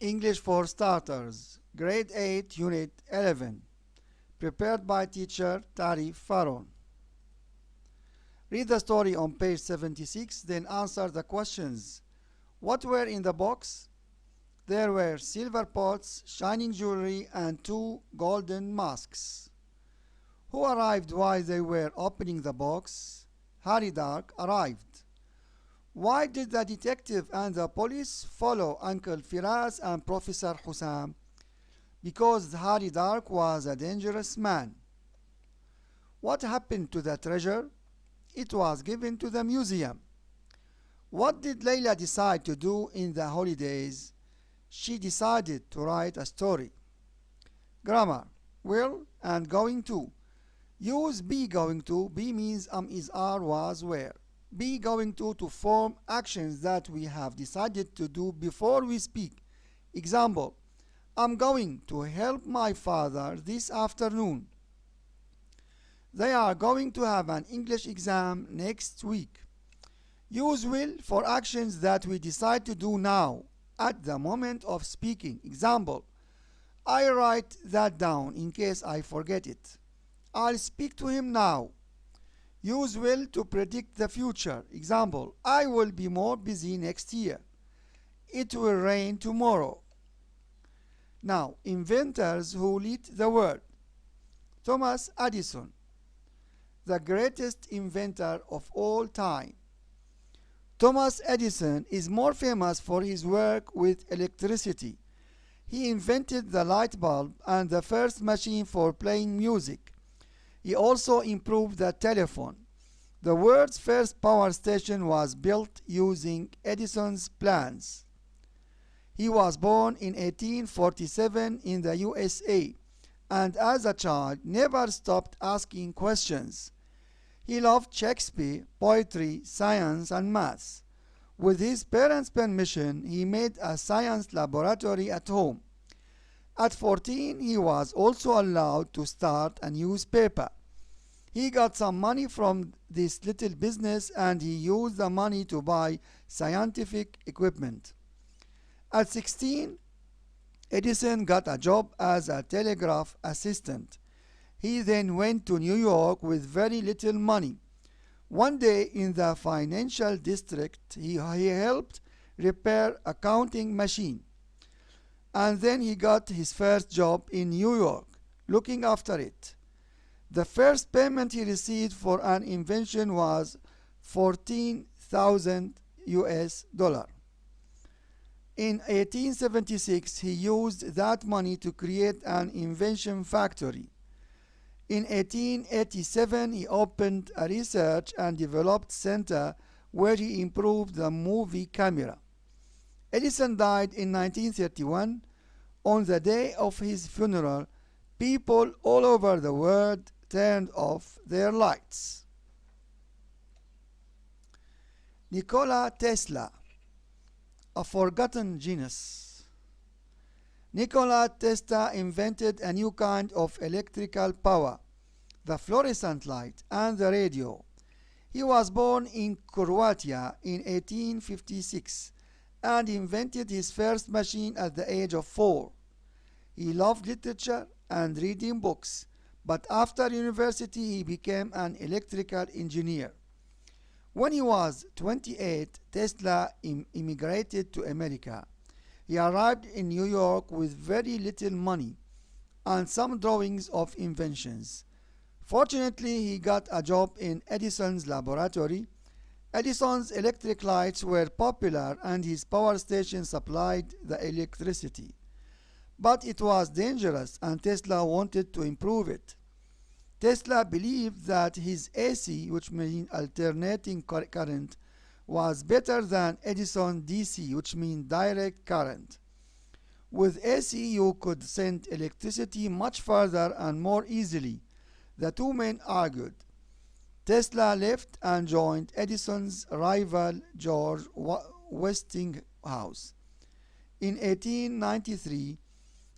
English for Starters, Grade 8, Unit 11, prepared by teacher Tarif Faron. Read the story on page 76, then answer the questions. What were in the box? There were silver pots, shining jewelry, and two golden masks. Who arrived while they were opening the box? Harry Dark arrived. Why did the detective and the police follow Uncle Firas and Professor Hussam? Because Harry Dark was a dangerous man. What happened to the treasure? It was given to the museum. What did Layla decide to do in the holidays? She decided to write a story. Grammar: will and going to. Use be going to. Be means is, are, was, were. Be going to form actions that we have decided to do before we speak. Example: I'm going to help my father this afternoon. They are going to have an English exam next week. Use will for actions that we decide to do now, at the moment of speaking. Example: I write that down in case I forget it. I'll speak to him now. Use will to predict the future. Example: I will be more busy next year. It will rain tomorrow. Now, inventors who lead the world. Thomas Edison, the greatest inventor of all time. Thomas Edison is more famous for his work with electricity. He invented the light bulb and the first machine for playing music. He also improved the telephone. The world's first power station was built using Edison's plans. He was born in 1847 in the USA, and as a child never stopped asking questions. He loved Shakespeare, poetry, science, and maths. With his parents' permission, he made a science laboratory at home. At 14, he was also allowed to start a newspaper. He got some money from this little business and he used the money to buy scientific equipment. At 16, Edison got a job as a telegraph assistant. He then went to New York with very little money. One day in the financial district, he helped repair a counting machine. And then he got his first job in New York, looking after it. The first payment he received for an invention was $14,000 US. In 1876, he used that money to create an invention factory. In 1887, he opened a research and development center where he improved the movie camera. Edison died in 1931. On the day of his funeral, people all over the world turned off their lights. Nikola Tesla, a forgotten genius. Nikola Tesla invented a new kind of electrical power, the fluorescent light and the radio. He was born in Croatia in 1856 and invented his first machine at the age of 4. He loved literature and reading books, but after university he became an electrical engineer. When he was 28, Tesla immigrated to America. He arrived in New York with very little money and some drawings of inventions. Fortunately, he got a job in Edison's laboratory. Edison's electric lights were popular and his power station supplied the electricity. But it was dangerous and Tesla wanted to improve it. Tesla believed that his AC, which means alternating current, was better than Edison's DC, which means direct current. With AC you could send electricity much further and more easily. The two men argued. Tesla left and joined Edison's rival George Westinghouse. In 1893,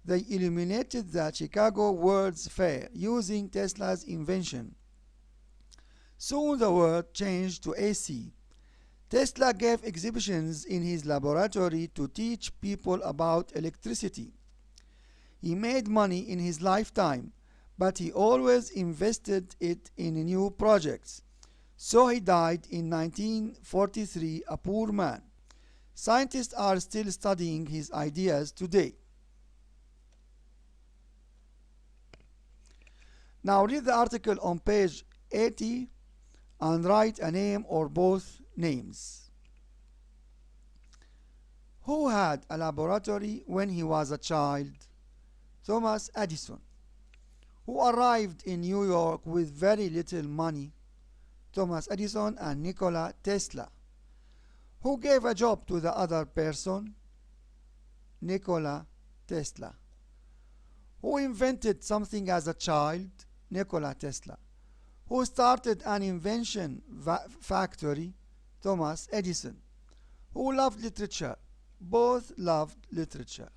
they illuminated the Chicago World's Fair using Tesla's invention. Soon the world changed to AC. Tesla gave exhibitions in his laboratory to teach people about electricity. He made money in his lifetime, but he always invested it in new projects. So he died in 1943 a poor man. Scientists are still studying his ideas today. Now read the article on page 80 and write a name or both names. Who had a laboratory when he was a child? Thomas Edison. Who arrived in New York with very little money? Thomas Edison and Nikola Tesla. Who gave a job to the other person? Nikola Tesla. Who invented something as a child? Nikola Tesla. Who started an invention factory? Thomas Edison. Who loved literature? Both loved literature.